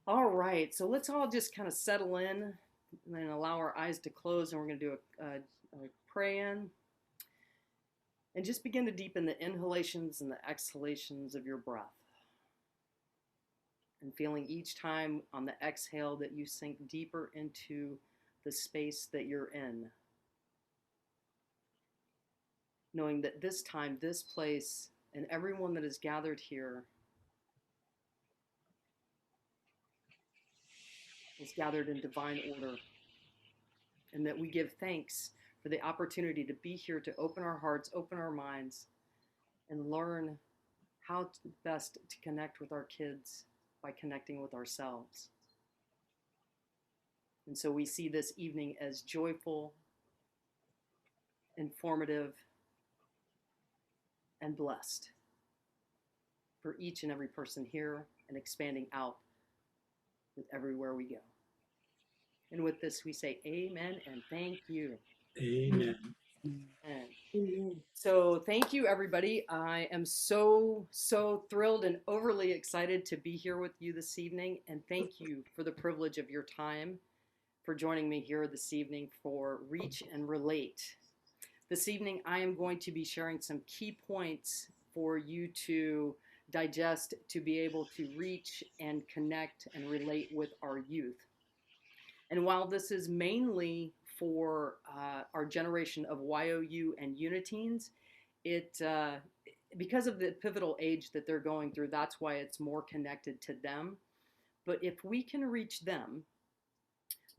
All right, so let's all just kind of settle in and allow our eyes to close, and we're going to do a pray in and just begin to deepen the inhalations and the exhalations of your breath. And feeling each time on the exhale that you sink deeper into the space that you're in. Knowing that this time, this place, and everyone that is gathered here is gathered in divine order, and that we give thanks for the opportunity to be here to open our hearts, open our minds, and learn how best to connect with our kids by connecting with ourselves. And so we see this evening as joyful, informative, and blessed for each and every person here and expanding out with everywhere we go. And with this, we say amen and thank you. Amen. And so thank you, everybody. I am so thrilled and overly excited to be here with you this evening. And thank you for the privilege of your time, for joining me here this evening for Reach and Relate. This evening, I am going to be sharing some key points for you to digest, to be able to reach and connect and relate with our youth. And while this is mainly for our generation of YOU and Uniteens, it because of the pivotal age that they're going through, that's why it's more connected to them. But if we can reach them,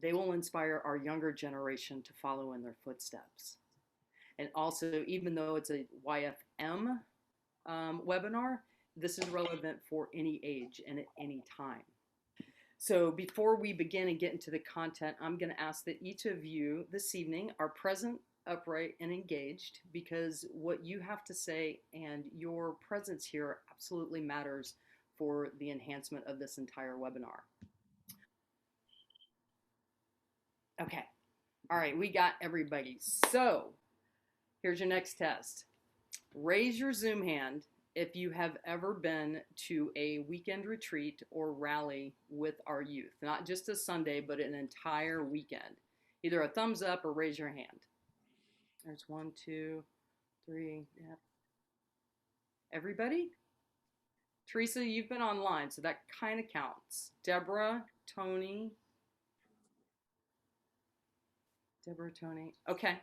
they will inspire our younger generation to follow in their footsteps. And also, even though it's a YFM webinar, this is relevant for any age and at any time. So before we begin and get into the content, I'm going to ask that each of you this evening are present, upright, and engaged, because what you have to say and your presence here absolutely matters for the enhancement of this entire webinar. Okay. All right, we got everybody. So here's your next test. Raise your Zoom hand if you have ever been to a weekend retreat or rally with our youth. Not just a Sunday, but an entire weekend. Either a thumbs up or raise your hand. There's 1, 2, 3. Yeah. Everybody? Teresa, you've been online, so that kind of counts. Deborah, Tony. Deborah, Tony. Okay.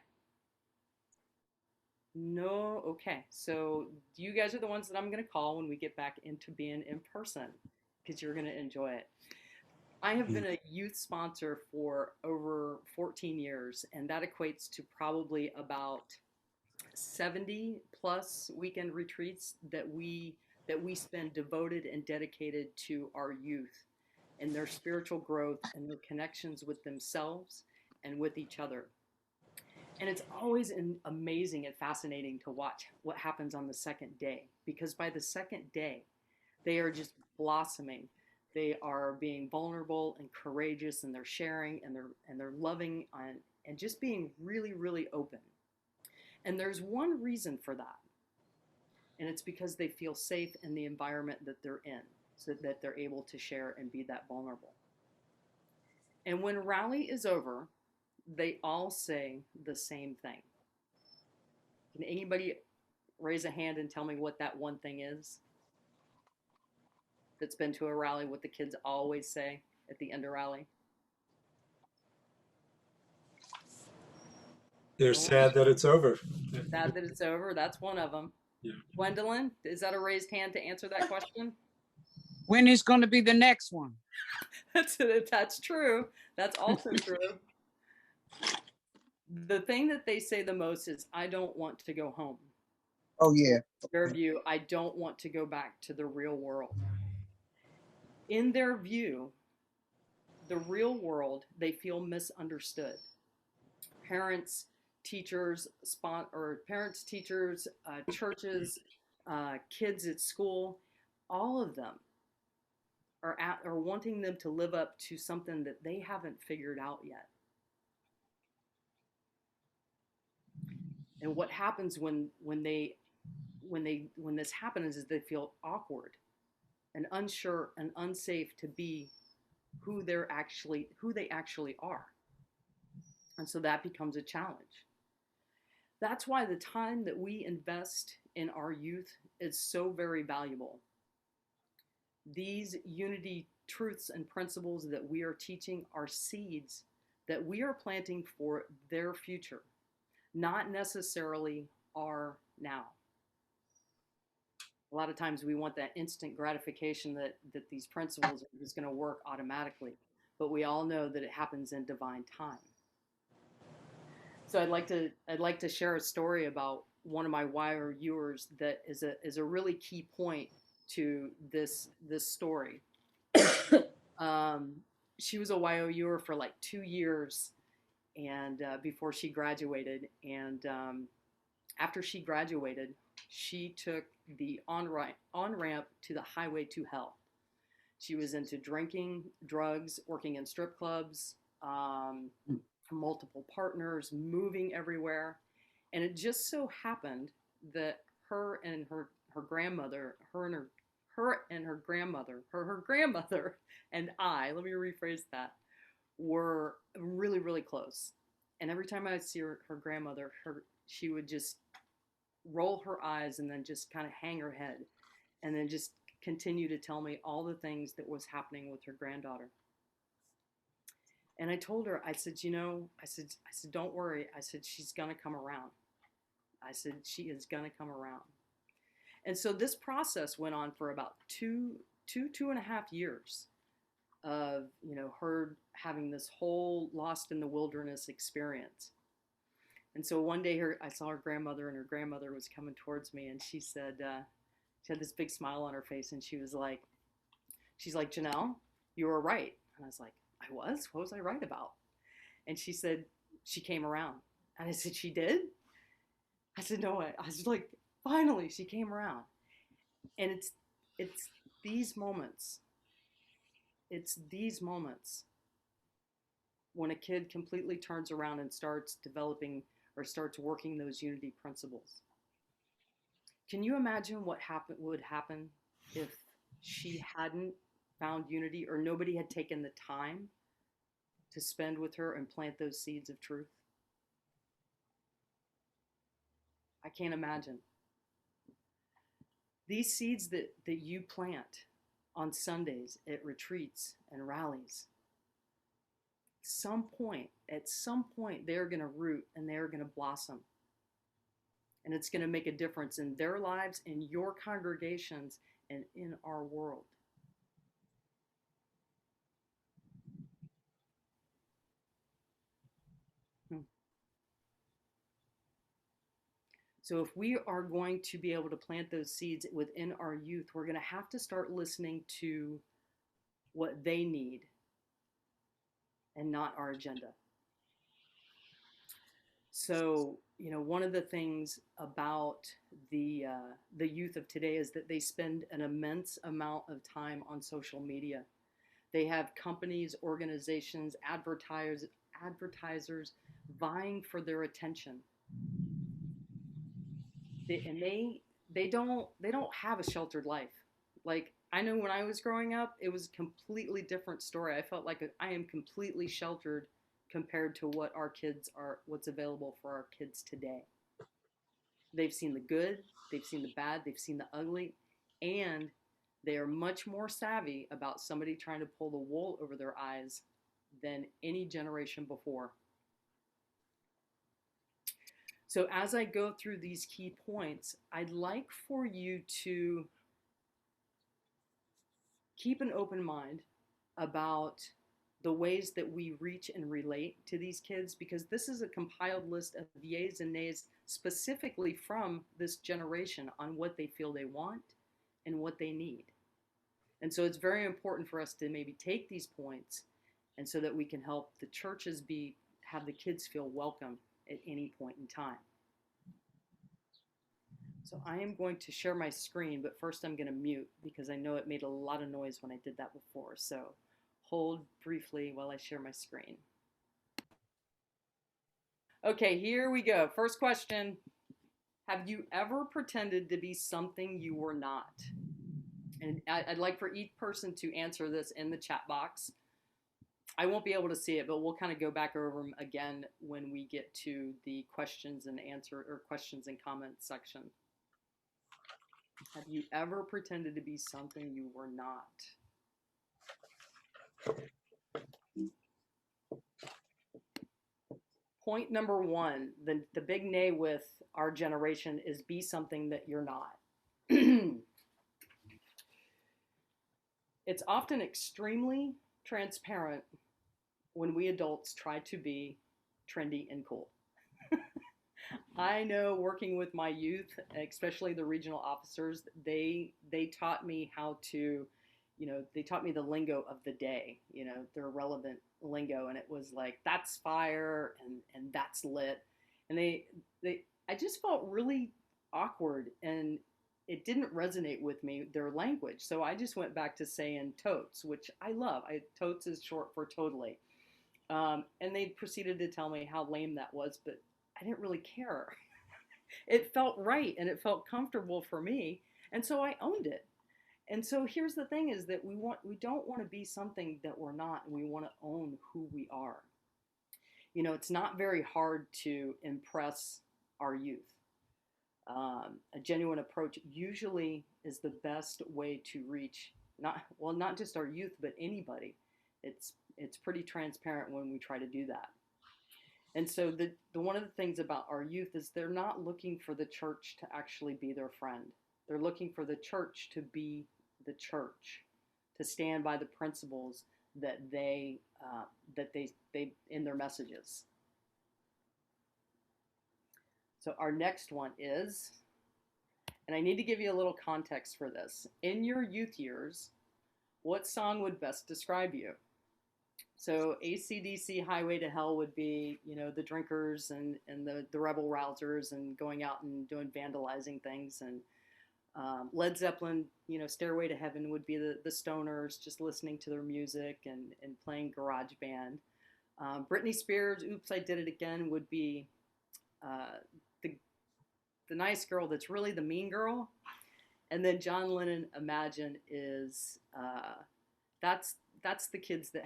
No, okay. So you guys are the ones that I'm going to call when we get back into being in person, because you're going to enjoy it. I have been a youth sponsor for over 14 years, and that equates to probably about 70 plus weekend retreats that we spend devoted and dedicated to our youth and their spiritual growth and their connections with themselves and with each other. And it's always amazing and fascinating to watch what happens on the second day, because by the second day, they are just blossoming. They are being vulnerable and courageous, and they're sharing, and they're loving, and just being really, really open. And there's one reason for that, and it's because they feel safe in the environment that they're in, so that they're able to share and be that vulnerable. And when rally is over, they all say the same thing. Can anybody raise a hand and tell me what that one thing is that's been to a rally, what the kids always say at the end of rally? They're sad that it's over. Sad that it's over. That's one of them. Yeah. Gwendolyn, is that a raised hand to answer that question? When is going to be the next one? That's true. That's also true. The thing that they say the most is, I don't want to go home. Oh, yeah. Their view, I don't want to go back to the real world. In their view, the real world, they feel misunderstood. Parents, teachers, churches, kids at school, all of them are wanting them to live up to something that they haven't figured out yet. And what happens when this happens is they feel awkward and unsure and unsafe to be who they actually are. And so that becomes a challenge. That's why the time that we invest in our youth is so very valuable. These unity truths and principles that we are teaching are seeds that we are planting for their future, not necessarily our now. A lot of times we want that instant gratification that these principles are just going to work automatically, but we all know that it happens in divine time. So I'd like to share a story about one of my YOUers that is a really key point to this story. Um, she was a YOUer for like 2 years, and before she graduated, and after she graduated, she took the on-ramp to the highway to hell. She was into drinking, drugs, working in strip clubs, multiple partners, moving everywhere. And it just so happened that her and her grandmother, her grandmother and let me rephrase that, were really, really close. And every time I'd see her grandmother, she would just roll her eyes and then just kind of hang her head and then just continue to tell me all the things that was happening with her granddaughter. And I told her, I said, don't worry. I said, she's going to come around. I said, she is going to come around. And so this process went on for about two and a half years of, her having this whole lost in the wilderness experience. And so one day I saw her grandmother, and her grandmother was coming towards me, and she said, she had this big smile on her face, and she's like, Janelle, you were right. And I was like, I was? What was I right about? And she said, she came around. And I said, she did? I said, no. I was like, finally, she came around. And it's these moments. It's these moments when a kid completely turns around and starts developing or starts working those unity principles. Can you imagine what would happen if she hadn't found unity, or nobody had taken the time to spend with her and plant those seeds of truth? I can't imagine. These seeds that you plant on Sundays at retreats and rallies, at some point, they're going to root and they're going to blossom. And it's going to make a difference in their lives, in your congregations, and in our world. So if we are going to be able to plant those seeds within our youth, we're going to have to start listening to what they need and not our agenda. So, one of the things about the youth of today is that they spend an immense amount of time on social media. They have companies, organizations, advertisers vying for their attention. They don't have a sheltered life. Like, I know when I was growing up, it was a completely different story. I felt like I am completely sheltered compared to what's available for our kids today. They've seen the good, they've seen the bad, they've seen the ugly, and they are much more savvy about somebody trying to pull the wool over their eyes than any generation before. So as I go through these key points, I'd like for you to keep an open mind about the ways that we reach and relate to these kids, because this is a compiled list of yays and nays specifically from this generation on what they feel they want and what they need. And so it's very important for us to maybe take these points, and so that we can help the churches have the kids feel welcome at any point in time. So I am going to share my screen, but first I'm going to mute because I know it made a lot of noise when I did that before. So hold briefly while I share my screen. Okay, here we go. First question. Have you ever pretended to be something you were not? And I'd like for each person to answer this in the chat box. I won't be able to see it, but we'll kind of go back over them again when we get to the questions and answer or questions and comments section. Have you ever pretended to be something you were not? Point number one, the big nay with our generation is be something that you're not. It's often extremely transparent when we adults try to be trendy and cool. I know working with my youth, especially the regional officers, they taught me how to, they taught me the lingo of the day, their relevant lingo, and it was like that's fire and that's lit, and they I just felt really awkward and it didn't resonate with me their language, so I just went back to saying totes, which I love. Totes is short for totally, and they proceeded to tell me how lame that was, but I didn't really care. It felt right and it felt comfortable for me, and so I owned it. And so here's the thing is that we don't want to be something that we're not, and we want to own who we are. It's not very hard to impress our youth. A genuine approach usually is the best way to reach not just our youth, but anybody. It's pretty transparent when we try to do that. And so the one of the things about our youth is they're not looking for the church to actually be their friend. They're looking for the church to be the church, to stand by the principles that they in their messages. So our next one is, and I need to give you a little context for this. In your youth years, what song would best describe you? So AC/DC Highway to Hell would be, the drinkers and the rebel rousers and going out and doing vandalizing things. And Led Zeppelin, Stairway to Heaven would be the stoners just listening to their music and playing garage band. Britney Spears, Oops, I Did It Again would be the nice girl that's really the mean girl. And then John Lennon, Imagine is, that's the kids that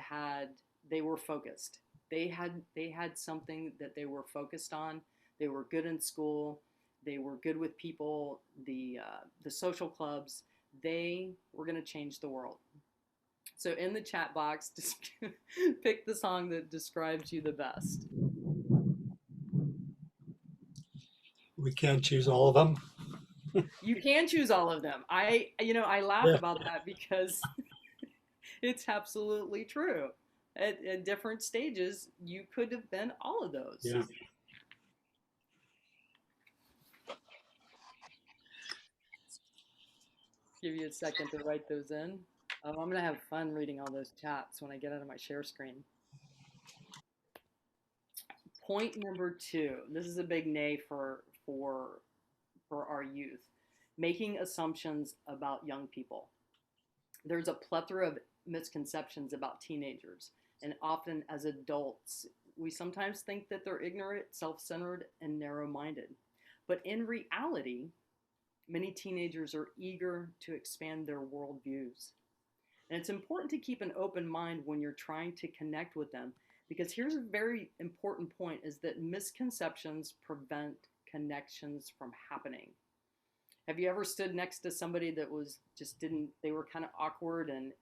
they were focused. They had something that they were focused on. They were good in school. They were good with people. The social clubs. They were going to change the world. So in the chat box, just pick the song that describes you the best. We can't choose all of them. You can choose all of them. I laugh about that because it's absolutely true. At different stages, you could have been all of those. Yeah. Give you a second to write those in. Oh, I'm gonna have fun reading all those chats when I get out of my share screen. Point number 2. This is a big nay for our youth. Making assumptions about young people. There's a plethora of misconceptions about teenagers, and often as adults, we sometimes think that they're ignorant, self-centered, and narrow-minded. But in reality, many teenagers are eager to expand their worldviews. And it's important to keep an open mind when you're trying to connect with them, because here's a very important point is that misconceptions prevent connections from happening. Have you ever stood next to somebody that was just they were kind of awkward and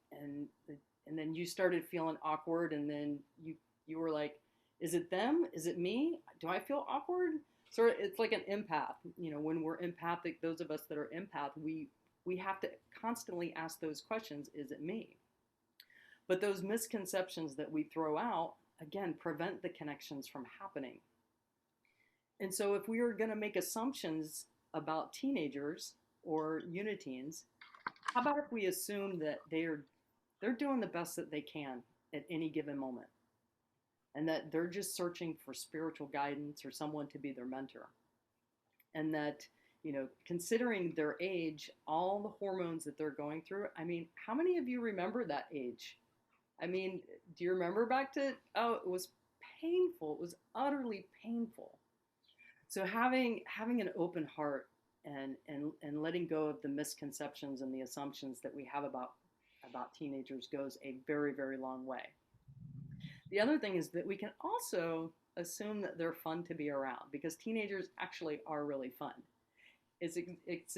then you started feeling awkward and then you were like, is it them? Is it me? Do I feel awkward? So it's like an empath. When we're empathic, those of us that are empath, we have to constantly ask those questions. Is it me? But those misconceptions that we throw out, again, prevent the connections from happening. And so if we are going to make assumptions about teenagers or uniteens, how about if we assume that they're doing the best that they can at any given moment, and that they're just searching for spiritual guidance or someone to be their mentor, and that considering their age, all the hormones that they're going through. I mean, how many of you remember that age? I mean, do you remember back to, it was painful. It was utterly painful. So having an open heart and letting go of the misconceptions and the assumptions that we have about teenagers goes a very, very long way. The other thing is that we can also assume that they're fun to be around because teenagers actually are really fun. It's it's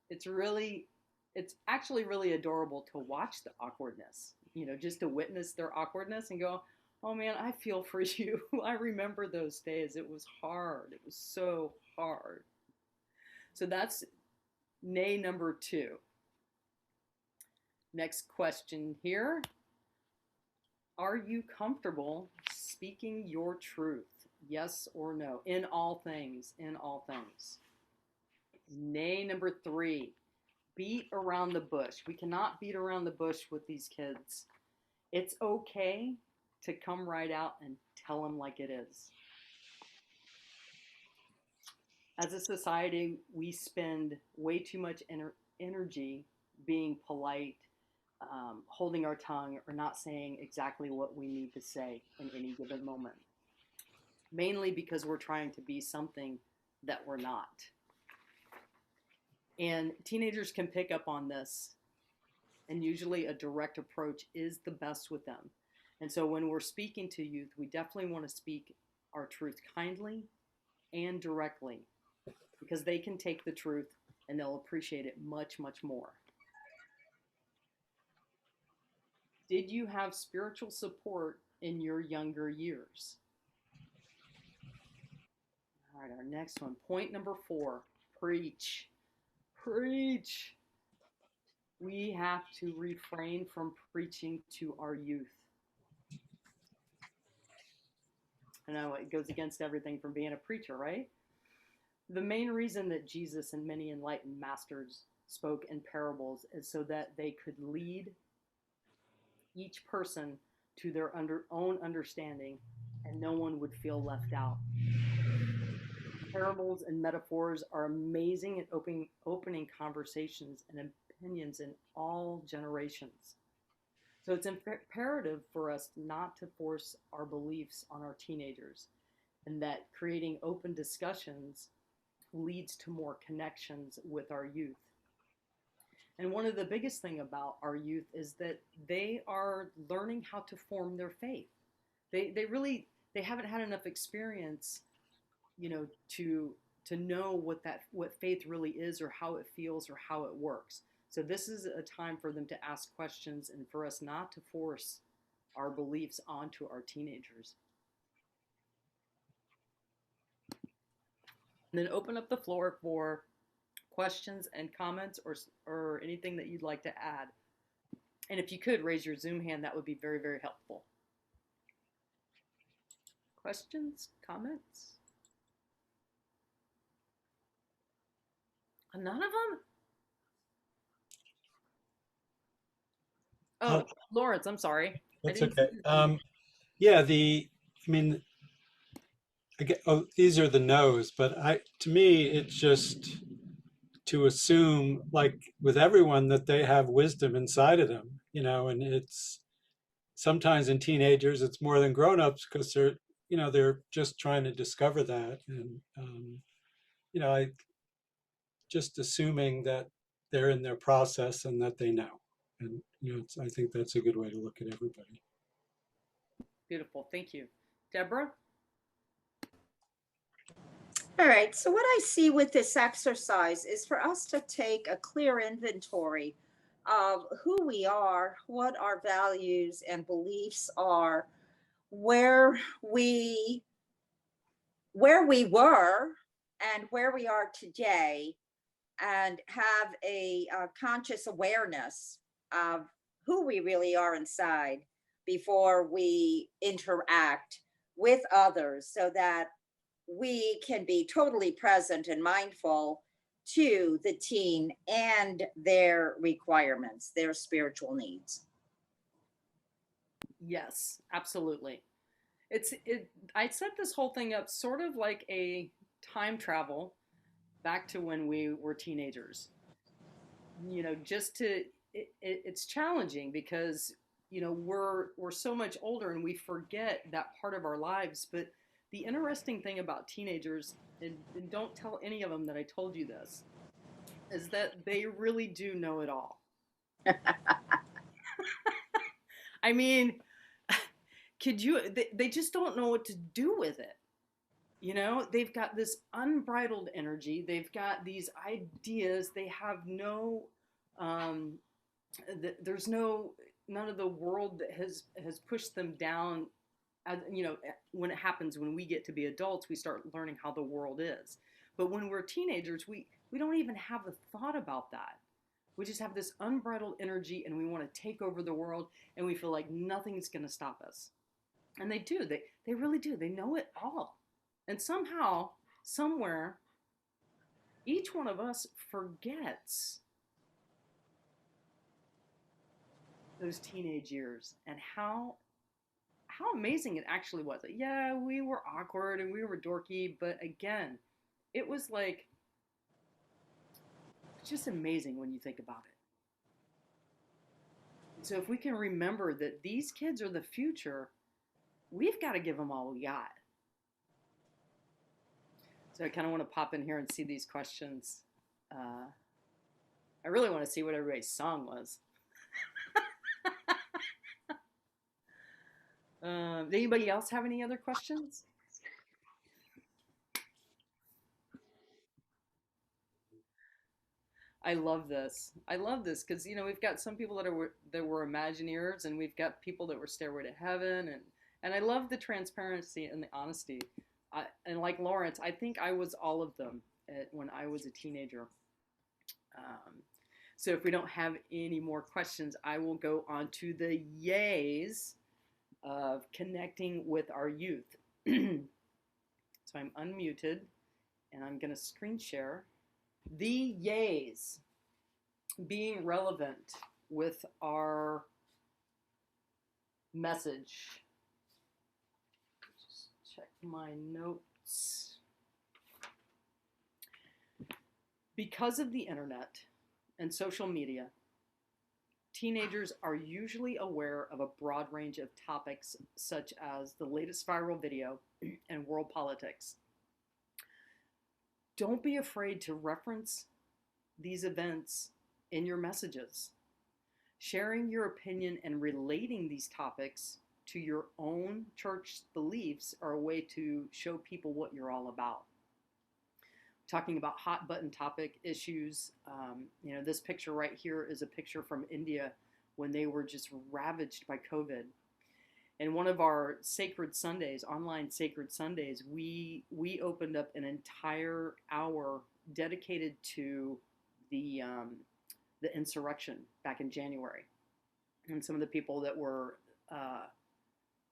it's really it's actually really adorable to watch the awkwardness. Just to witness their awkwardness and go, "Oh man, I feel for you. I remember those days. It was hard. It was so hard." So that's nay number 2. Next question here. Are you comfortable speaking your truth? Yes or no? In all things. In all things. Nay number 3. Beat around the bush. We cannot beat around the bush with these kids. It's okay to come right out and tell them like it is. As a society, we spend way too much energy being polite, holding our tongue, or not saying exactly what we need to say in any given moment. Mainly because we're trying to be something that we're not. And teenagers can pick up on this, and usually a direct approach is the best with them. And so when we're speaking to youth, we definitely want to speak our truth kindly and directly because they can take the truth and they'll appreciate it much, much more. Did you have spiritual support in your younger years? All right, our next one. Point number 4, preach. Preach. We have to refrain from preaching to our youth. I know it goes against everything from being a preacher, right? The main reason that Jesus and many enlightened masters spoke in parables is so that they could lead each person to their own understanding and no one would feel left out. Parables and metaphors are amazing at opening conversations and opinions in all generations. So it's imperative for us not to force our beliefs on our teenagers, and that creating open discussions leads to more connections with our youth. And one of the biggest thing about our youth is that they are learning how to form their faith. They haven't had enough experience, to know what faith really is or how it feels or how it works. So this is a time for them to ask questions and for us not to force our beliefs onto our teenagers. And then open up the floor for questions and comments or anything that you'd like to add. And if you could raise your Zoom hand, that would be very, very helpful. Questions, comments? None of them? Oh, Lawrence, I'm sorry. That's okay. Yeah, I mean, these are the no's, but to me, it's just to assume, like with everyone, that they have wisdom inside of them, and it's sometimes in teenagers, it's more than grown-ups because they're just trying to discover that. And, I just assuming that they're in their process and that they know. And, I think that's a good way to look at everybody. Beautiful. Thank you. Deborah? All right, so what I see with this exercise is for us to take a clear inventory of who we are, what our values and beliefs are, where we where we were and where we are today, and have a conscious awareness of who we really are inside before we interact with others, so that we can be totally present and mindful to the teen and their requirements, their spiritual needs. Yes, absolutely. I set this whole thing up sort of like a time travel back to when we were teenagers. Just it's challenging because we're so much older and we forget that part of our lives. But the interesting thing about teenagers, and don't tell any of them that I told you this, is that they really do know it all. I mean, they just don't know what to do with it. You know, they've got this unbridled energy. They've got these ideas. They have no, um, there's no, none of the world that has pushed them down. As, you know, when it happens, when we get to be adults, we start learning how the world is. But when we're teenagers, we don't even have a thought about that. We just have this unbridled energy and we want to take over the world and we feel like nothing's going to stop us. And they do. They really do. They know it all. And somehow, somewhere, each one of us forgets those teenage years and how amazing it actually was. Like, yeah, we were awkward and we were dorky, but again, it was like it's just amazing when you think about it. So if we can remember that these kids are the future, we've got to give them all we got. So I kind of want to pop in here and see these questions. I really want to see what everybody's song was. Does anybody else have any other questions? I love this. I love this because you know we've got some people that were Imagineers, and we've got people that were Stairway to Heaven, and I love the transparency and the honesty. And like Lawrence, I think I was all of them when I was a teenager. So if we don't have any more questions, I will go on to the yays of connecting with our youth. So I'm unmuted, and I'm going to screen share. The yays, being relevant with our message. Just check my notes. Because of the internet and social media, teenagers are usually aware of a broad range of topics such as the latest viral video and world politics. Don't be afraid to reference these events in your messages. Sharing your opinion and relating these topics to your own church beliefs are a way to show people what you're all about. Talking about hot button topic issues, you know, this picture right here is a picture from India when they were just ravaged by COVID. And one of our sacred Sundays, online sacred Sundays, we opened up an entire hour dedicated to the insurrection back in January, and some of the people that were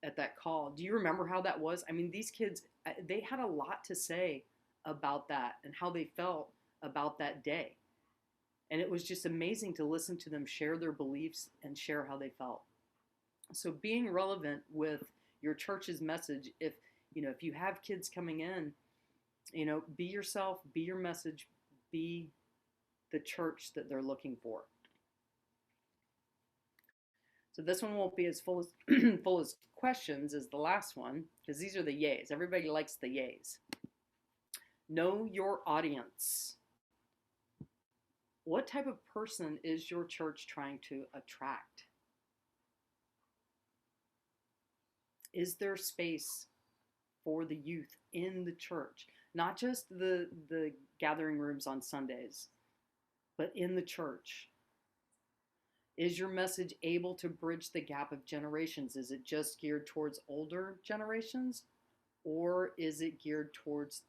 at that call. Do you remember how that was? I mean, these kids, they had a lot to say about that and how they felt about that day, and it was just amazing to listen to them share their beliefs and share how they felt. So being relevant with your church's message, if you have kids coming in, be yourself, be your message, be the church that they're looking for. So this one won't be as full as full as questions as the last one, because these are the yays. Everybody likes the yays. Know your audience. What type of person is your church trying to attract? Is there space for the youth in the church? Not just the gathering rooms on Sundays, but in the church. Is your message able to bridge the gap of generations? Is it just geared towards older generations? Or is it geared towards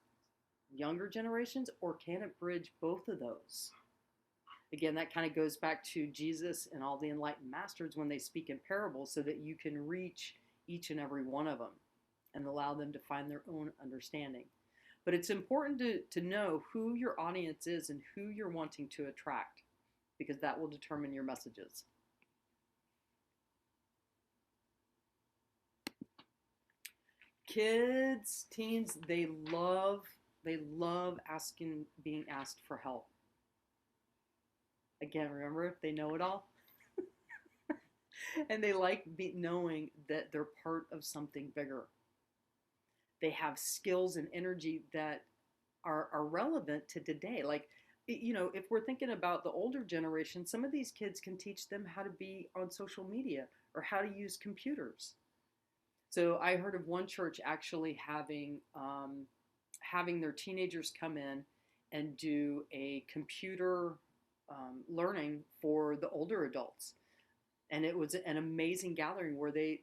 younger generations? Or can it bridge both of those? Again, that kind of goes back to Jesus and all the enlightened masters when they speak in parables, so that you can reach each and every one of them and allow them to find their own understanding. But it's important to know who your audience is and who you're wanting to attract, because that will determine your messages. Kids, teens, they love being asked for help. Again, remember, they know it all. And they like knowing that they're part of something bigger. They have skills and energy that are relevant to today. Like, if we're thinking about the older generation, some of these kids can teach them how to be on social media or how to use computers. So I heard of one church actually having their teenagers come in and do a computer learning for the older adults, and it was an amazing gathering where the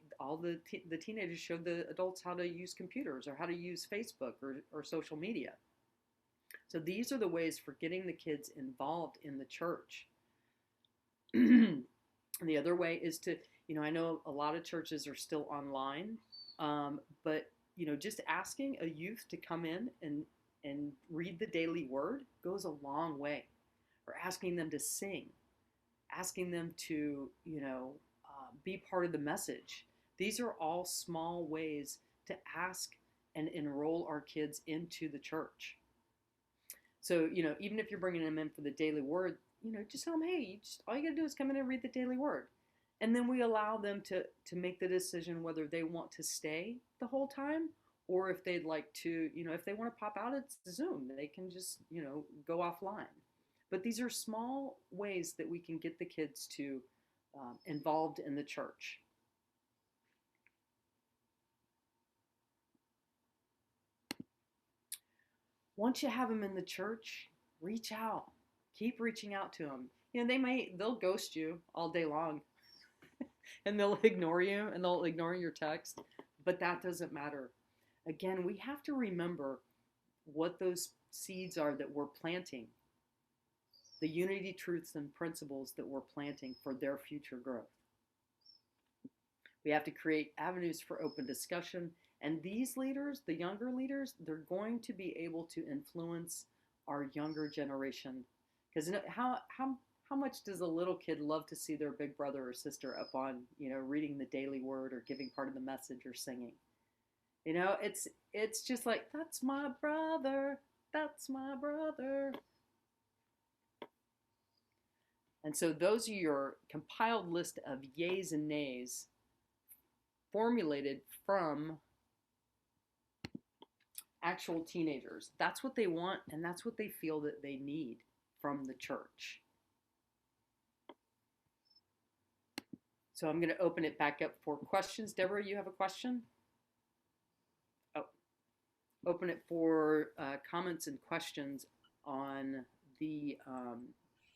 teenagers showed the adults how to use computers or how to use Facebook or social media. So these are the ways for getting the kids involved in the church. And the other way is to, I know a lot of churches are still online, but just asking a youth to come in and read the daily word goes a long way. Or asking them to sing, asking them to, be part of the message. These are all small ways to ask and enroll our kids into the church. So, even if you're bringing them in for the daily word, just tell them, hey, all you got to do is come in and read the daily word. And then we allow them to make the decision whether they want to stay the whole time or if they'd like to, if they want to pop out, it's Zoom. They can just, go offline. But these are small ways that we can get the kids to involved in the church. Once you have them in the church, reach out. Keep reaching out to them. They'll ghost you all day long and they'll ignore you and they'll ignore your text, but that doesn't matter. Again, we have to remember what those seeds are that we're planting, the unity, truths, and principles that we're planting for their future growth. We have to create avenues for open discussion. And these leaders, the younger leaders, they're going to be able to influence our younger generation. Because how much does a little kid love to see their big brother or sister up on, reading the daily word or giving part of the message or singing? It's just like, that's my brother, that's my brother. And so those are your compiled list of yays and nays formulated from actual teenagers. That's what they want, and that's what they feel that they need from the church. So I'm going to open it back up for questions. Deborah, you have a question? Oh, open it for comments and questions on the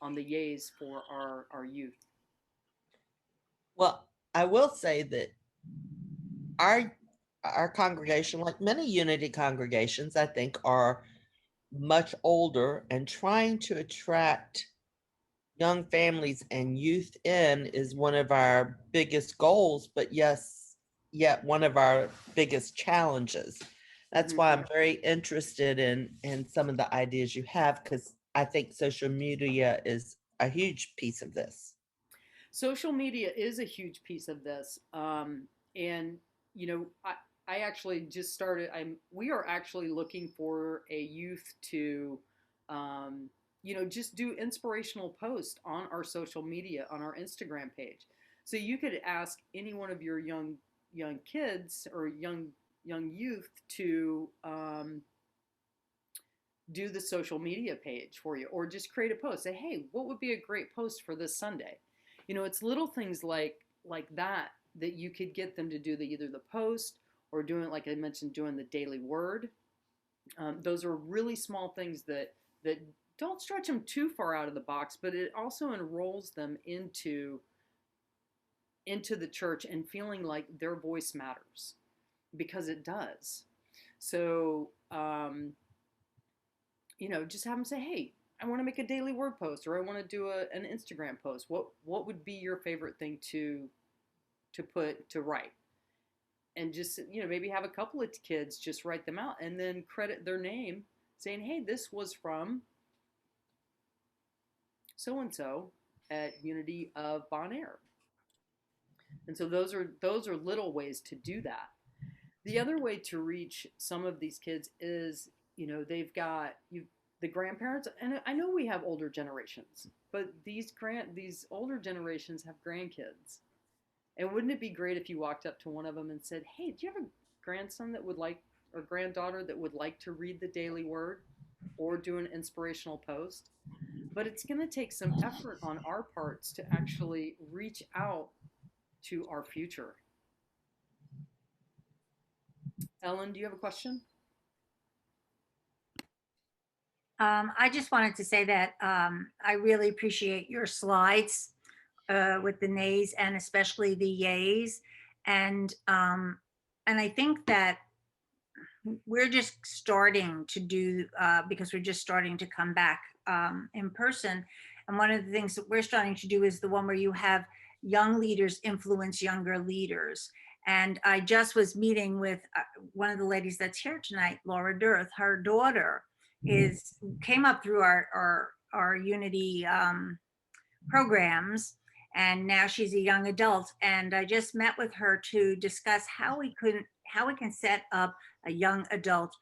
yays for our youth. Well, I will say that our congregation, like many unity congregations, I think are much older, and trying to attract young families and youth in is one of our biggest goals, but yet one of our biggest challenges. That's why I'm very interested in some of the ideas you have, because I think social media is a huge piece of this. Social media is a huge piece of this. And, I actually just started, we are actually looking for a youth to, just do inspirational posts on our social media, on our Instagram page. So you could ask any one of your young kids or young youth to do the social media page for you, or just create a post. Say, hey, what would be a great post for this Sunday? It's little things like that you could get them to do either the post or doing, like I mentioned, doing the daily word. Those are really small things that don't stretch them too far out of the box, but it also enrolls them into the church and feeling like their voice matters, because it does. So, just have them say, hey, I want to make a daily word post, or I want to do an Instagram post. What would be your favorite thing to write? And just, maybe have a couple of kids just write them out and then credit their name saying, hey, this was from so-and-so at Unity of Bon Air. And so those are little ways to do that. The other way to reach some of these kids is, they've got the grandparents, and I know we have older generations, but these older generations have grandkids. And wouldn't it be great if you walked up to one of them and said, hey, do you have a grandson that would like, or granddaughter that would like to read the daily word or do an inspirational post? But it's going to take some effort on our parts to actually reach out to our future. Ellen, do you have a question? I just wanted to say that I really appreciate your slides with the nays and especially the yays. And I think that we're just starting to do because we're just starting to come back in person. And one of the things that we're starting to do is the one where you have young leaders influence younger leaders. And I just was meeting with one of the ladies that's here tonight, Laura Dirth. Her daughter is came up through our Unity programs, and now she's a young adult. And I just met with her to discuss how we can set up a young adult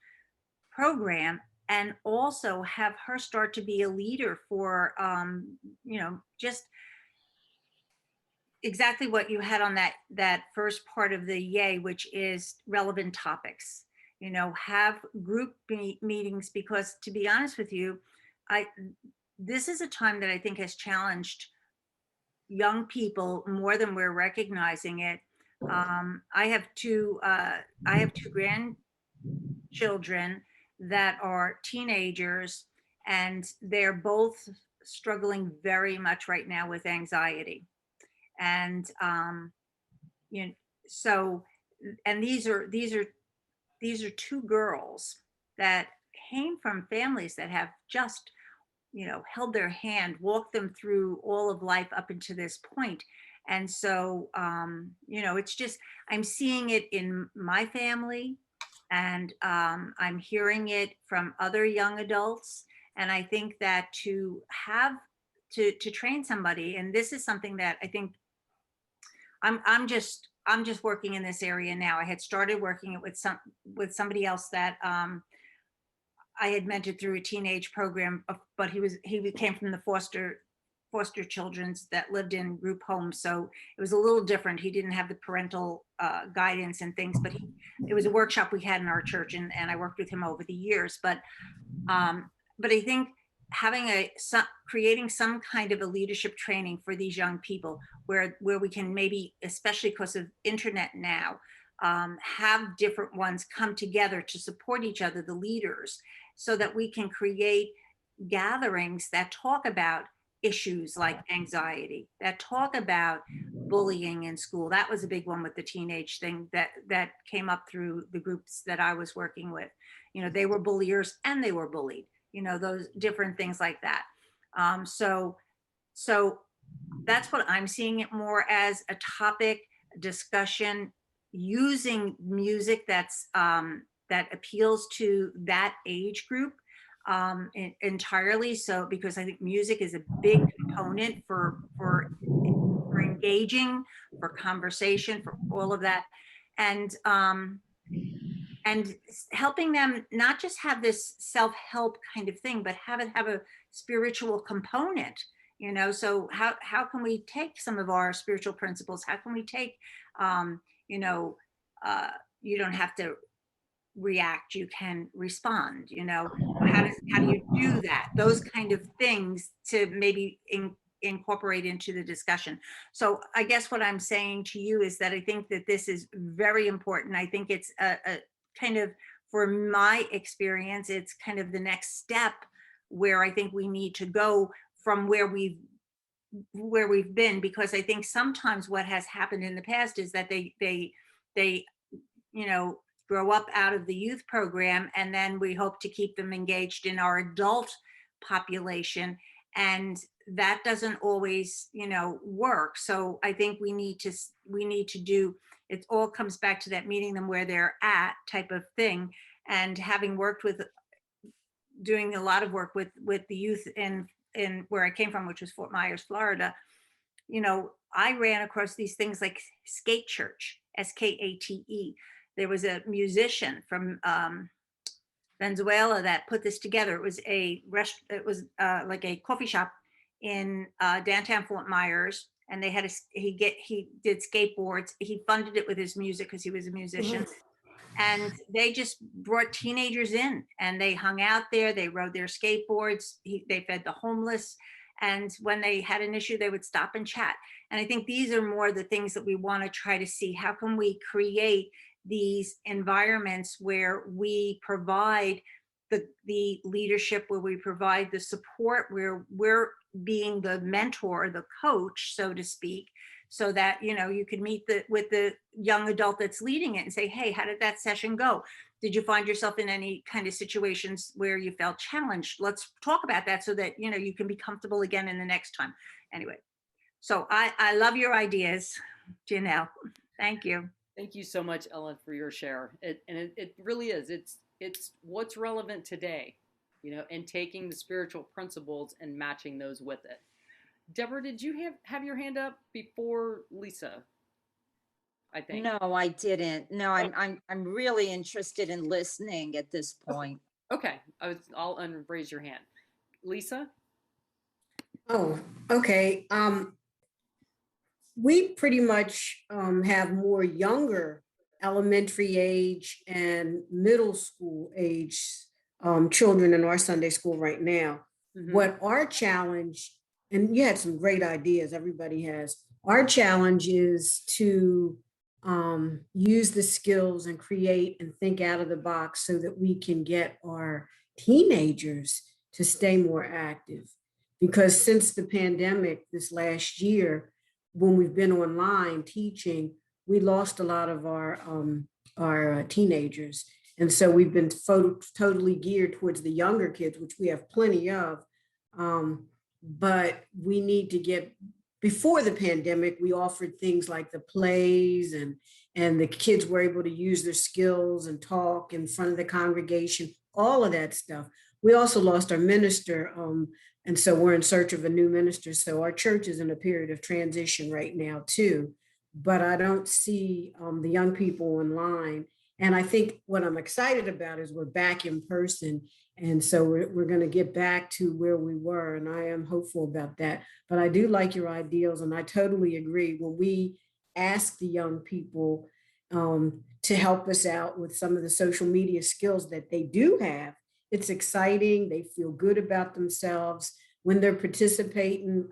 program and also have her start to be a leader for just exactly what you had on that first part of the yay, which is relevant topics. Have group meetings, because to be honest with you, I this is a time that I think has challenged young people more than we're recognizing it. I have two grandchildren that are teenagers, and they're both struggling very much right now with anxiety. And you know, so and these are two girls that came from families that have just held their hand, walked them through all of life up into this point. And so it's just, I'm seeing it in my family, and I'm hearing it from other young adults. And I think that to have to train somebody, and this is something that I think I'm just working in this area now. I had started working it with somebody else that I had mentored through a teenage program, but he came from the foster children's that lived in group homes, so it was a little different. He didn't have the parental guidance and things, but it was a workshop we had in our church, and I worked with him over the years. But I think creating some kind of a leadership training for these young people, where we can maybe, especially because of internet now, have different ones come together to support each other, the leaders, so that we can create gatherings that talk about issues like anxiety, that talk about bullying in school. That was a big one with the teenage thing that came up through the groups that I was working with. They were bulliers and they were bullied, those different things like that. So that's what I'm seeing it more as, a topic discussion using music that appeals to that age group entirely. So because I think music is a big component for engaging, for conversation, for all of that, and helping them not just have this self-help kind of thing, but have it have a spiritual component. So how can we take some of our spiritual principles? How can we take you don't have to react, you can respond. How do you do that, those kind of things, to maybe incorporate into the discussion. So I guess what I'm saying to you is that I think that this is very important. I think it's a kind of, for my experience, it's kind of the next step where I think we need to go from where we've been, because I think sometimes what has happened in the past is that they grow up out of the youth program, and then we hope to keep them engaged in our adult population, and that doesn't always work. So I think we need to do, it all comes back to that, meeting them where they're at type of thing. And having doing a lot of work with the youth in where I came from, which was Fort Myers, Florida, I ran across these things like Skate Church, SKATE. There was a musician from Venezuela that put this together. It was like a coffee shop in downtown Fort Myers, and they had he did skateboards. He funded it with his music because he was a musician. And they just brought teenagers in, and they hung out there. They rode their skateboards. They fed the homeless. And when they had an issue, they would stop and chat. And I think these are more the things that we want to try to see. How can we create these environments where we provide the leadership, where we provide the support, where we're being the mentor, the coach, so to speak, so that, you know, you can meet with the young adult that's leading it and say, hey, how did that session go? Did you find yourself in any kind of situations where you felt challenged? Let's talk about that so that, you know, you can be comfortable again in the next time. Anyway, so I love your ideas, Janelle. Thank you. Thank you so much, Ellen, for your share. It really is. It's what's relevant today, you know, and taking the spiritual principles and matching those with it. Deborah, did you have your hand up before Lisa? I think. No, I didn't. No, I'm really interested in listening at this point. Okay, I'll unraise your hand. Lisa? Oh, okay. We pretty much have more younger elementary age and middle school age children in our Sunday school right now. Mhm. What our challenge, and you had some great ideas, everybody has. Our challenge is to use the skills and create and think out of the box so that we can get our teenagers to stay more active. Because since the pandemic this last year, when we've been online teaching, we lost a lot of our teenagers. And so we've been totally geared towards the younger kids, which we have plenty of. But we need to get, before the pandemic, we offered things like the plays, and the kids were able to use their skills and talk in front of the congregation, all of that stuff. We also lost our minister, and so we're in search of a new minister. So our church is in a period of transition right now too. But I don't see the young people online. And I think what I'm excited about is we're back in person. And so we're going to get back to where we were. And I am hopeful about that. But I do like your ideals. And I totally agree. When we ask the young people to help us out with some of the social media skills that they do have, it's exciting. They feel good about themselves when they're participating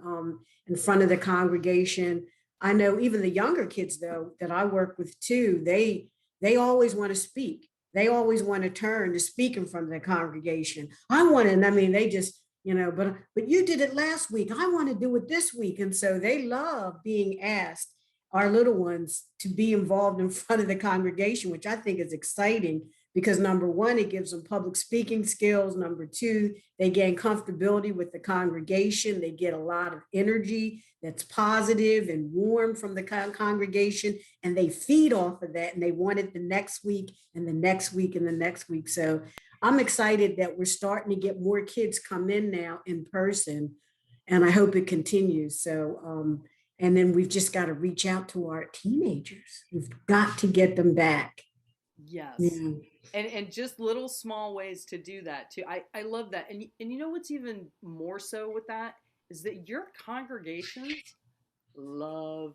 in front of the congregation. I know even the younger kids, though, that I work with too, they always want to speak. They always want to turn to speak in front of the congregation. They just, but you did it last week. I want to do it this week. And so they love being asked, our little ones, to be involved in front of the congregation, which I think is exciting. Because number one, it gives them public speaking skills. Number two, they gain comfortability with the congregation. They get a lot of energy that's positive and warm from the congregation, and they feed off of that, and they want it the next week and the next week and the next week. So I'm excited that we're starting to get more kids come in now in person, and I hope it continues. So, and then we've just got to reach out to our teenagers. We've got to get them back. Yes. Yeah. And just little small ways to do that too. I love that. And you know what's even more so with that is that your congregations love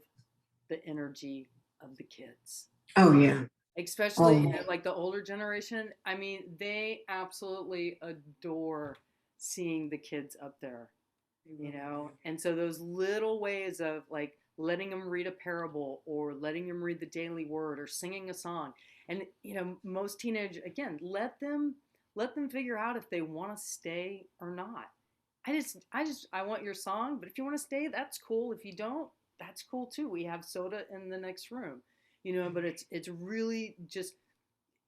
the energy of the kids. Oh yeah. Especially like the older generation. I mean, they absolutely adore seeing the kids up there, you know? And so those little ways of like letting them read a parable or letting them read the daily word or singing a song. And, you know, most teenagers, again, let them figure out if they want to stay or not. I want your song, but if you want to stay, that's cool. If you don't, that's cool too. We have soda in the next room, you know, but it's really just,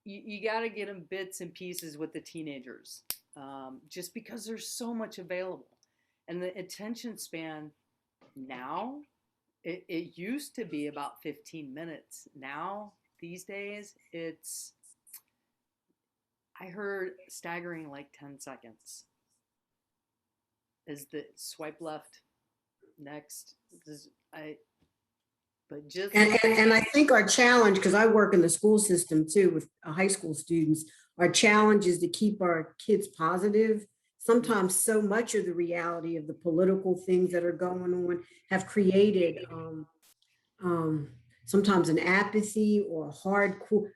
you got to get them bits and pieces with the teenagers, just because there's so much available. And the attention span now, it used to be about 15 minutes. Now, these days, I heard staggering like 10 seconds. Is the swipe left, next. And I think our challenge, because I work in the school system too with high school students, our challenge is to keep our kids positive. Sometimes so much of the reality of the political things that are going on have created sometimes an apathy or a hardcore,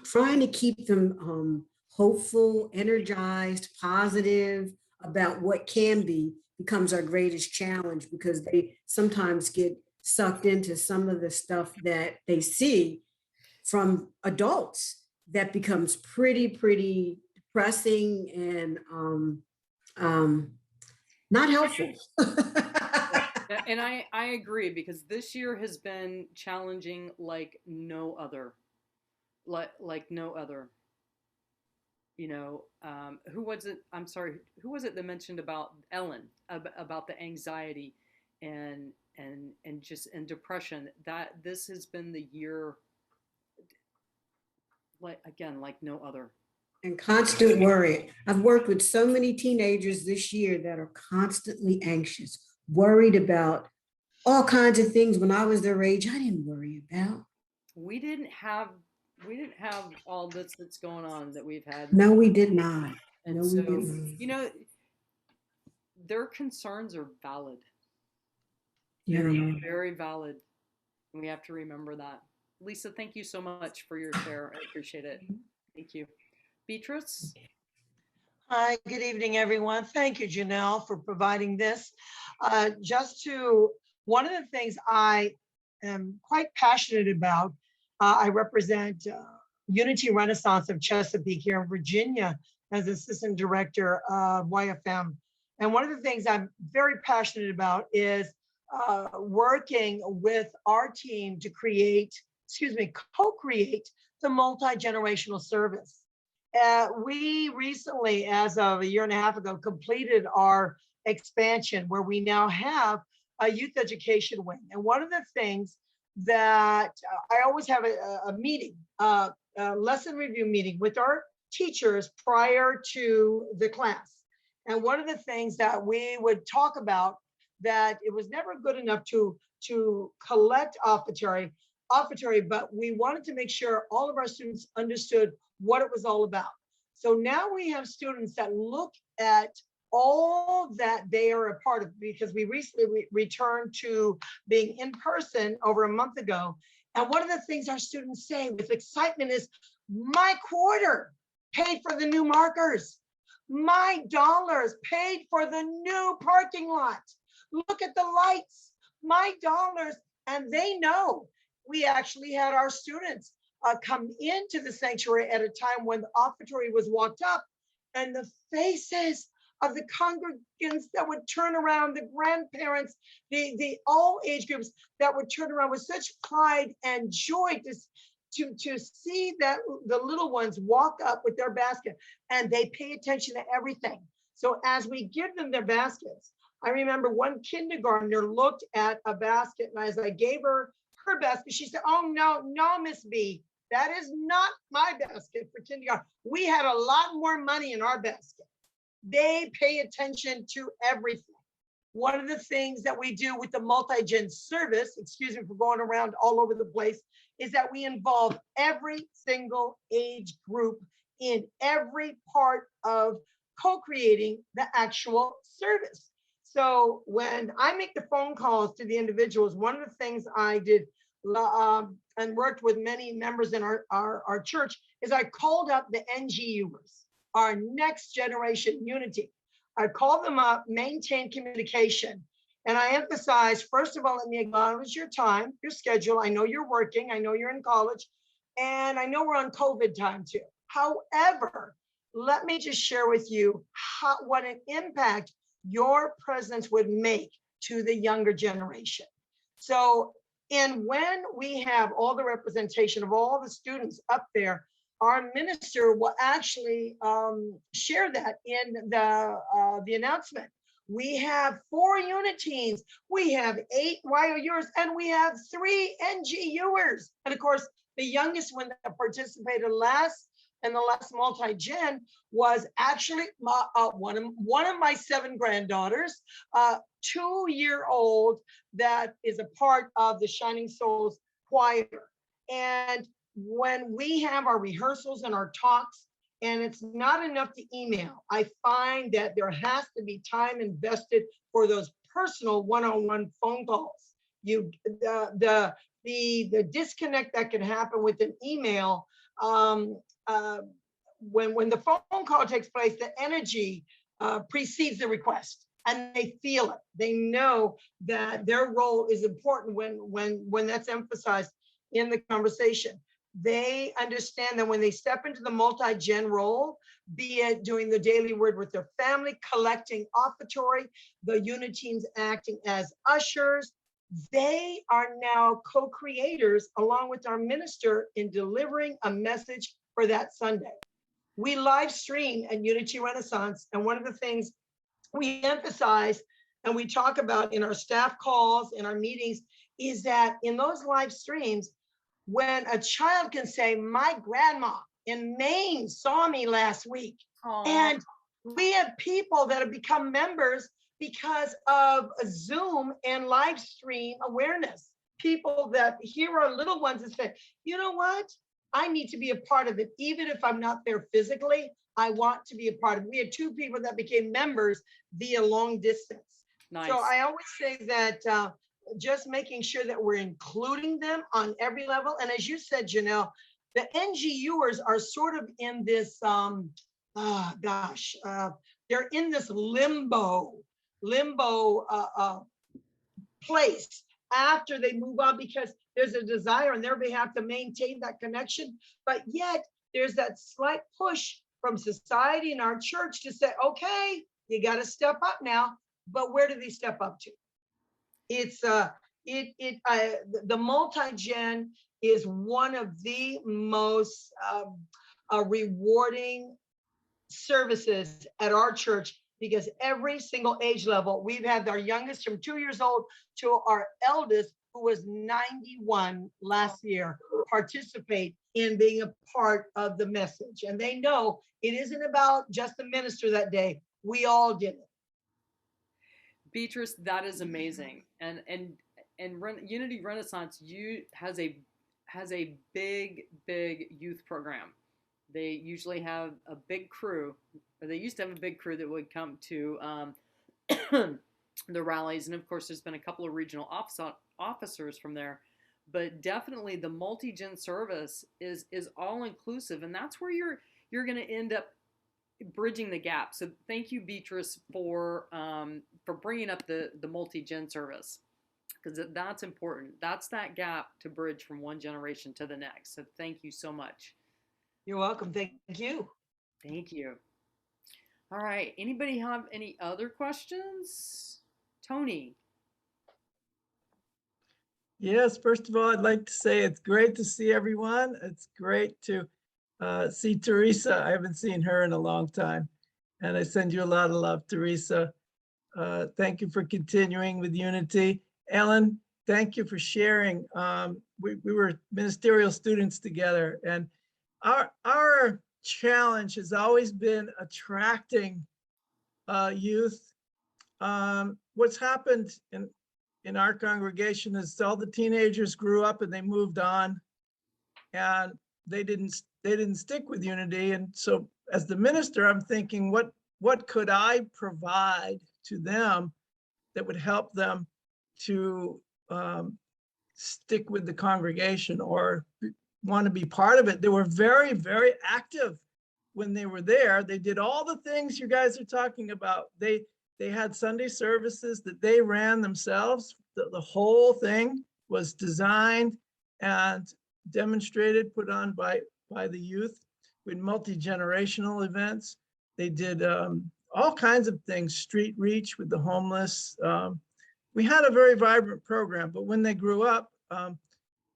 trying to keep them hopeful, energized, positive about what can be becomes our greatest challenge, because they sometimes get sucked into some of the stuff that they see from adults, that becomes pretty depressing and not helpful. And I agree, because this year has been challenging like no other, like no other. You know, who was it? I'm sorry, who was it that mentioned about Ellen, about the anxiety and just and depression? That this has been the year, like again, like no other. And constant worry. I've worked with so many teenagers this year that are constantly anxious, worried about all kinds of things when I was their age I didn't worry about. We didn't have all this that's going on that we've had. No, we did not. And No, we so, did not. you know, their concerns are valid. Yeah. They're very valid. And we have to remember that. Lisa, thank you so much for your share. I appreciate it. Thank you. Beatrice? Hi, good evening, everyone. Thank you, Janelle, for providing this. One of the things I am quite passionate about, I represent Unity Renaissance of Chesapeake here in Virginia as Assistant Director of YFM. And one of the things I'm very passionate about is working with our team to co-create the multi-generational service. We recently, as of a year and a half ago, completed our expansion where we now have a youth education wing. And one of the things that I always have a meeting, a lesson review meeting with our teachers prior to the class. And one of the things that we would talk about, that it was never good enough to collect offertory, but we wanted to make sure all of our students understood what it was all about. So now we have students that look at all that they are a part of, because we recently returned to being in person over a month ago. And one of the things our students say with excitement is, my quarter paid for the new markers. My dollars paid for the new parking lot. Look at the lights, my dollars. And they know we actually had our students come into the sanctuary at a time when the offertory was walked up, and the faces of the congregants that would turn around, the grandparents, the all age groups that would turn around with such pride and joy to see that the little ones walk up with their basket, and they pay attention to everything. So as we give them their baskets, I remember one kindergartner looked at a basket, and as I gave her basket, she said, "Oh, no, Miss B, that is not my basket for kindergarten. We had a lot more money in our basket." They pay attention to everything. One of the things that we do with the multi-gen service, excuse me for going around all over the place, is that we involve every single age group in every part of co-creating the actual service. So when I make the phone calls to the individuals, one of the things I did and worked with many members in our church is I called up the NGUers, our next generation unity. I called them up, maintain communication. And I emphasize, first of all, let me acknowledge your time, your schedule. I know you're working, I know you're in college, and I know we're on COVID time too. However, let me just share with you what an impact your presence would make to the younger generation. So, and when we have all the representation of all the students up there, our minister will actually share that in the announcement. We have 4 Uniteens, we have 8 YOUers, and we have 3 NGUers. And of course, the youngest one that participated last in the last multi-gen was actually one of my 7 granddaughters, 2-year-old that is a part of the Shining Souls choir. And when we have our rehearsals and our talks, and it's not enough to email, I find that there has to be time invested for those personal one-on-one phone calls. The disconnect that can happen with an email, when the phone call takes place, the energy precedes the request, and they feel it. They know that their role is important when that's emphasized in the conversation. they understand that when they step into the multi-gen role, be it doing the daily word with their family, collecting offertory, the unit teams acting as ushers, they are now co-creators along with our minister in delivering a message for that Sunday. We live stream at Unity Renaissance, and one of the things we emphasize and we talk about in our staff calls, in our meetings, is that in those live streams, when a child can say, my grandma in Maine saw me last week. Aw. And we have people that have become members because of a Zoom and live stream awareness. People that hear our little ones and say, you know what? I need to be a part of it. Even if I'm not there physically, I want to be a part of it. We had 2 people that became members via long distance. Nice. So I always say that just making sure that we're including them on every level. And as you said, Janelle, the NGUers are sort of in this, they're in this limbo place after they move on, because there's a desire on their behalf to maintain that connection. But yet there's that slight push from society and our church to say, okay, you got to step up now. But where do they step up to? It's the multi-gen is one of the most rewarding services at our church, because every single age level, we've had our youngest from 2 years old to our eldest, who was 91 last year, participate in being a part of the message. And they know it isn't about just the minister that day. We all did it. Beatrice, that is amazing. And Unity Renaissance has a big youth program. They usually have a big crew, or they used to have a big crew that would come to the rallies. And of course, there's been a couple of regional officers from there, but definitely the multi-gen service is all inclusive, and that's where you're going to end up bridging the gap. So thank you, Beatrice, for bringing up the multi-gen service, because that's important. That's that gap to bridge from one generation to the next. So thank you so much. You're welcome. Thank you. Thank you. All right. Anybody have any other questions? Tony. Yes, first of all, I'd like to say it's great to see everyone. It's great to see Teresa. I haven't seen her in a long time. And I send you a lot of love, Teresa. Thank you for continuing with Unity. Ellen, thank you for sharing. We were ministerial students together, and our challenge has always been attracting youth. What's happened in our congregation is all the teenagers grew up and they moved on, and they didn't stick with Unity. And so as the minister, I'm thinking, what could I provide to them that would help them to stick with the congregation or want to be part of it? They were very, very active when they were there. They did all the things you guys are talking about. They had Sunday services that they ran themselves. The whole thing was designed and demonstrated, put on by the youth, with multi-generational events. They did all kinds of things, street reach with the homeless. We had a very vibrant program, but when they grew up,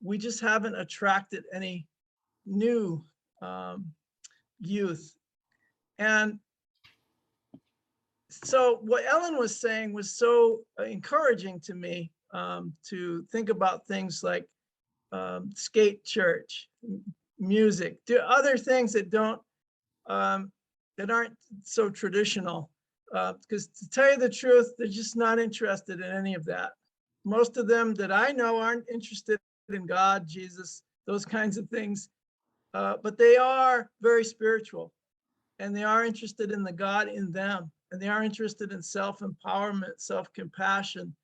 we just haven't attracted any new youth. And so what Ellen was saying was so encouraging to me, to think about things like skate church, music, do other things that aren't so traditional. Because to tell you the truth, they're just not interested in any of that. Most of them that I know aren't interested in God, Jesus, those kinds of things. But they are very spiritual, and they are interested in the God in them, and they are interested in self-empowerment, self-compassion,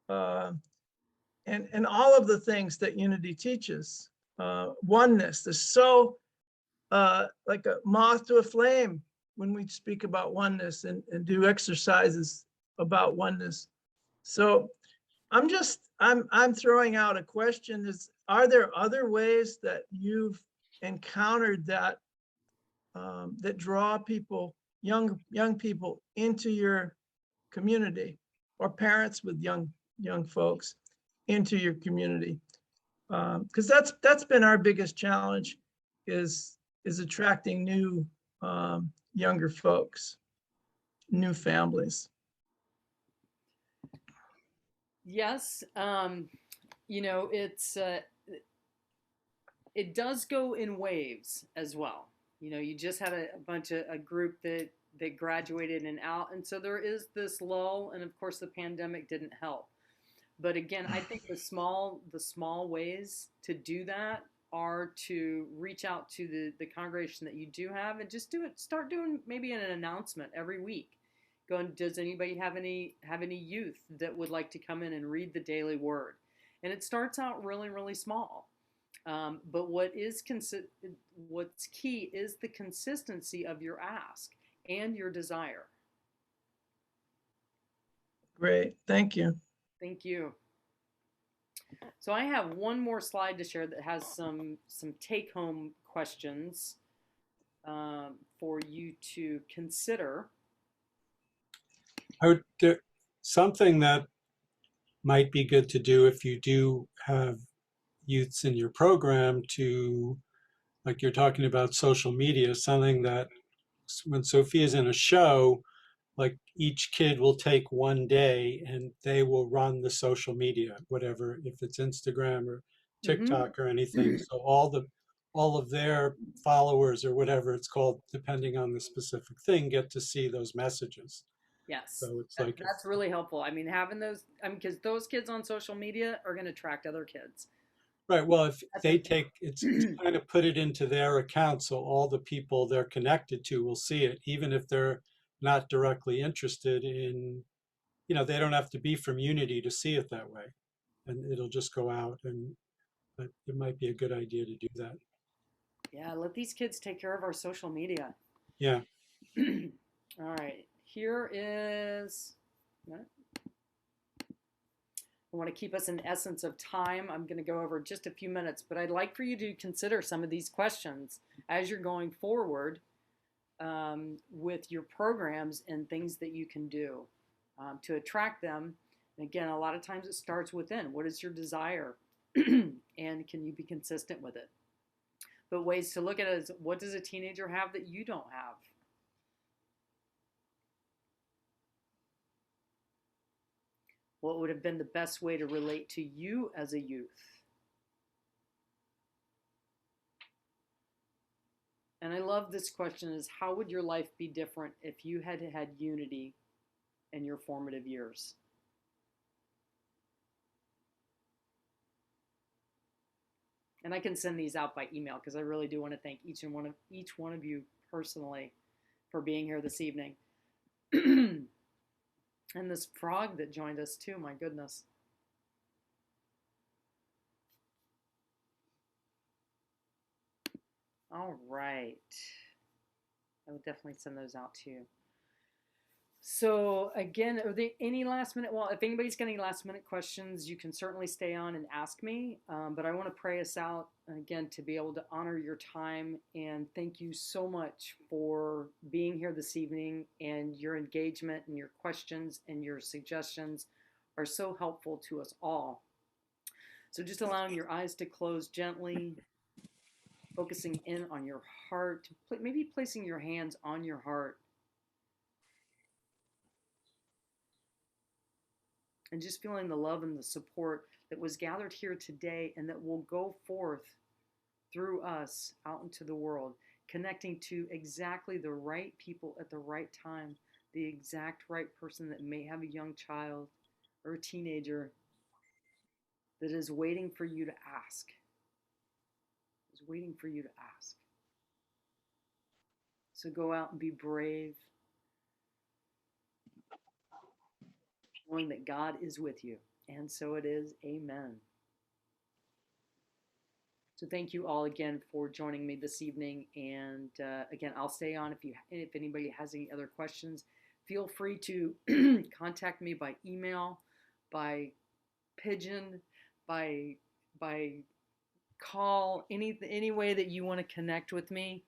and all of the things that Unity teaches. Oneness. There's so like a moth to a flame when we speak about oneness and do exercises about oneness. So I'm just I'm throwing out a question is, are there other ways that you've encountered that that draw people, young people into your community, or parents with young folks into your community? Because that's been our biggest challenge, is attracting new younger folks, new families. Yes, you know, it does go in waves as well. You know, you just had a bunch of a group that graduated and out, and so there is this lull, and of course the pandemic didn't help. But again, I think the small ways to do that are to reach out to the congregation that you do have and just do it. Start doing maybe an announcement every week. Going, does anybody have any youth that would like to come in and read the daily word? And it starts out really, really small. But what's key is the consistency of your ask and your desire. Great, thank you. Thank you. So I have one more slide to share that has some take-home questions for you to consider. Something that might be good to do if you do have youths in your program, to, like you're talking about social media, something that when Sophia's in a show, like each kid will take one day and they will run the social media, whatever, if it's Instagram or TikTok or anything. So all of their followers, or whatever it's called, depending on the specific thing, get to see those messages. Yes, So it's like, that's really helpful. I mean, having those, I mean, because those kids on social media are going to attract other kids. right, well, if That's they a- take, it's kind of put it into their account, so all the people they're connected to will see it, even if they're not directly interested in, they don't have to be from Unity to see it that way. And it'll just go out, and it might be a good idea to do that. Yeah, let these kids take care of our social media. Yeah. All right, here is, I want to keep us in essence of time. I'm going to go over just a few minutes, but I'd like for you to consider some of these questions as you're going forward with your programs and things that you can do to attract them. And again, a lot of times it starts within. What is your desire? And can you be consistent with it? But ways to look at it is, what does a teenager have that you don't have? What would have been the best way to relate to you as a youth? And I love this question, is how would your life be different if you had had unity in your formative years? And I can send these out by email because I really do want to thank each one of you personally for being here this evening. And this frog that joined us too, my goodness. All right. I would definitely send those out to you. So again, are there any last minute? Well, if anybody's got any last minute questions, you can certainly stay on and ask me. But I want to pray us out again to be able to honor your time, and thank you so much for being here this evening, and your engagement and your questions and your suggestions are so helpful to us all. So just allowing your eyes to close gently, focusing in on your heart, maybe placing your hands on your heart. And just feeling the love and the support that was gathered here today and that will go forth through us out into the world, connecting to exactly the right people at the right time, the exact right person that may have a young child or a teenager that is waiting for you to ask, is waiting for you to ask. So go out and be brave, knowing that God is with you. And so it is. Amen. So thank you all again for joining me this evening. And again, I'll stay on if anybody has any other questions. Feel free to contact me by email, by pigeon, by call, any way that you want to connect with me.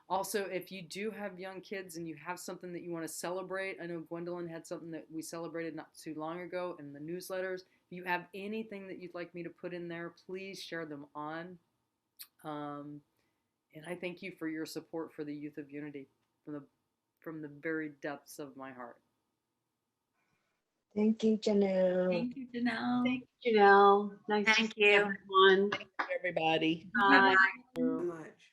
Also, if you do have young kids and you have something that you want to celebrate, I know Gwendolyn had something that we celebrated not too long ago in the newsletters. If you have anything that you'd like me to put in there, please share them on. And I thank you for your support for the Youth of Unity from the very depths of my heart. Thank you, Janelle. Thank you, Janelle. Thank you, Janelle. Nice to Thank see you. everyone. Everybody. Bye. So much.